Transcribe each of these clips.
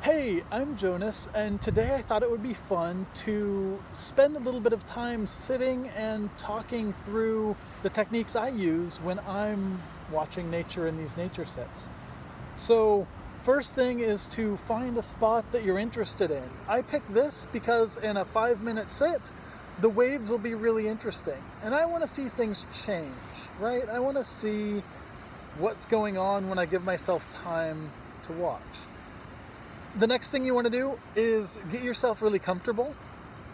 Hey, I'm Jonas, and today I thought it would be fun to spend a little bit of time sitting and talking through the techniques I use when I'm watching nature in these nature sets. So, first thing is to find a spot that you're interested in. I picked this because in a 5-minute sit, the waves will be really interesting, and I want to see things change, right? I want to see what's going on when I give myself time to watch. The next thing you want to do is get yourself really comfortable,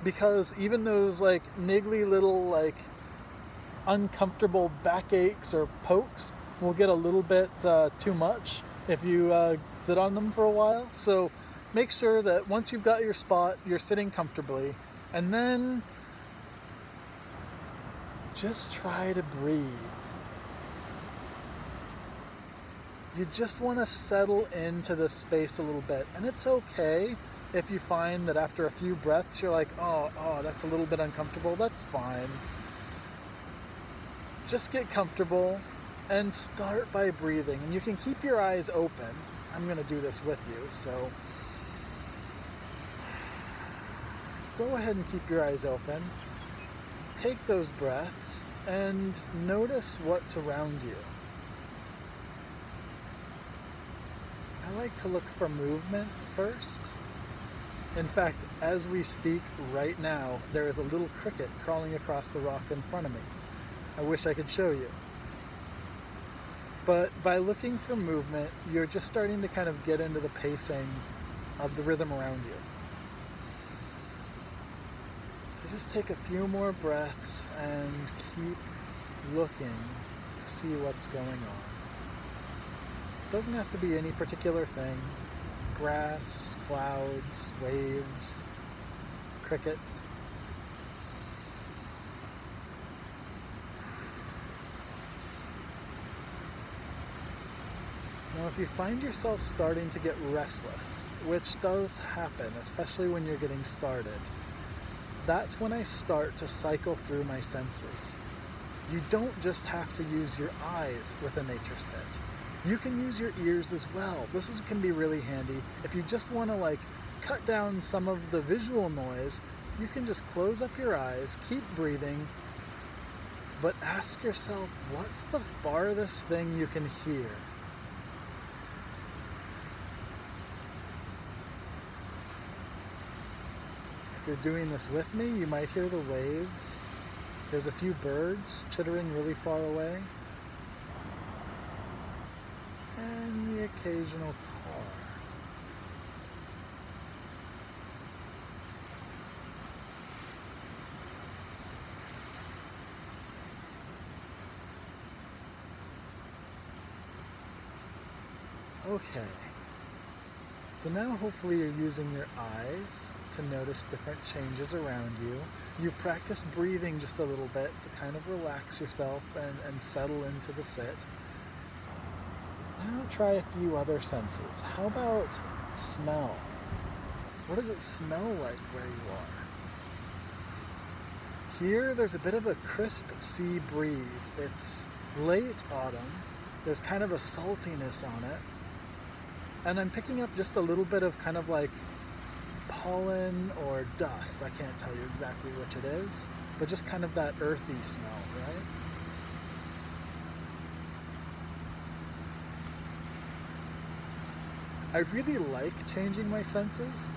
because even those like niggly little like uncomfortable backaches or pokes will get a little bit too much if you sit on them for a while. So make sure that once you've got your spot, you're sitting comfortably, and then just try to breathe. You just want to settle into this space a little bit, and it's okay if you find that after a few breaths you're like, oh, that's a little bit uncomfortable. That's fine. Just get comfortable and start by breathing, and you can keep your eyes open. I'm going to do this with you, so go ahead and keep your eyes open. Take those breaths and notice what's around you. I like to look for movement first. In fact, as we speak right now, there is a little cricket crawling across the rock in front of me. I wish I could show you. But by looking for movement, you're just starting to kind of get into the pacing of the rhythm around you. So just take a few more breaths and keep looking to see what's going on. Doesn't have to be any particular thing. Grass, clouds, waves, crickets. Now, if you find yourself starting to get restless, which does happen, especially when you're getting started, that's when I start to cycle through my senses. You don't just have to use your eyes with a nature set. You can use your ears as well. Can be really handy. If you just want to cut down some of the visual noise, you can just close up your eyes, keep breathing, but ask yourself, what's the farthest thing you can hear? If you're doing this with me, you might hear the waves. There's a few birds chittering really far away. And the occasional car. Okay, so now hopefully you're using your eyes to notice different changes around you. You've practiced breathing just a little bit to kind of relax yourself and settle into the sit. Now try a few other senses. How about smell? What does it smell like where you are? Here there's a bit of a crisp sea breeze. It's late autumn. There's kind of a saltiness on it. And I'm picking up just a little bit of kind of like pollen or dust. I can't tell you exactly which it is, but just kind of that earthy smell, right? I really like changing my senses.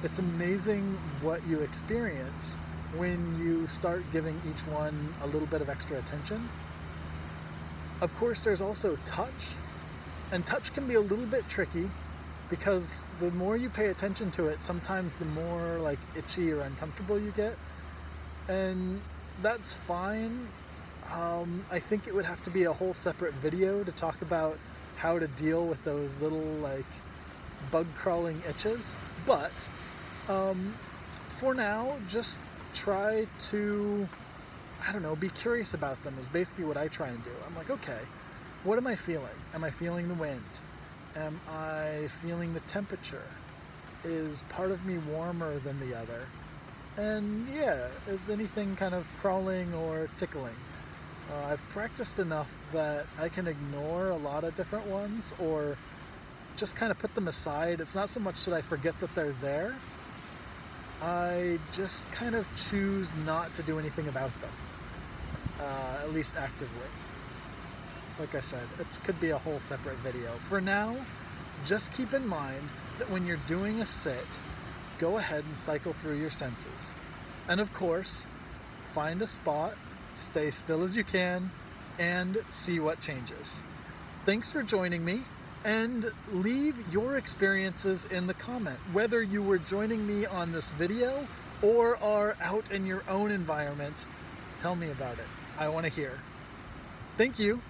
It's amazing what you experience when you start giving each one a little bit of extra attention. Of course, there's also touch, and touch can be a little bit tricky because the more you pay attention to it, sometimes the more itchy or uncomfortable you get, and that's fine. I think it would have to be a whole separate video to talk about how to deal with those little bug crawling itches, but for now, just try to, I don't know, be curious about them is basically what I try and do. I'm like, okay, what am I feeling? Am I feeling the wind? Am I feeling the temperature? Is part of me warmer than the other? And yeah, is anything kind of crawling or tickling? I've practiced enough that I can ignore a lot of different ones, or just kind of put them aside. It's not so much that I forget that they're there. I just kind of choose not to do anything about them, at least actively. Like I said, it could be a whole separate video. For now, just keep in mind that when you're doing a sit, go ahead and cycle through your senses. And of course, find a spot, stay still as you can, and see what changes. Thanks for joining me, and leave your experiences in the comment, whether you were joining me on this video or are out in your own environment. Tell me about it. I want to hear. Thank you.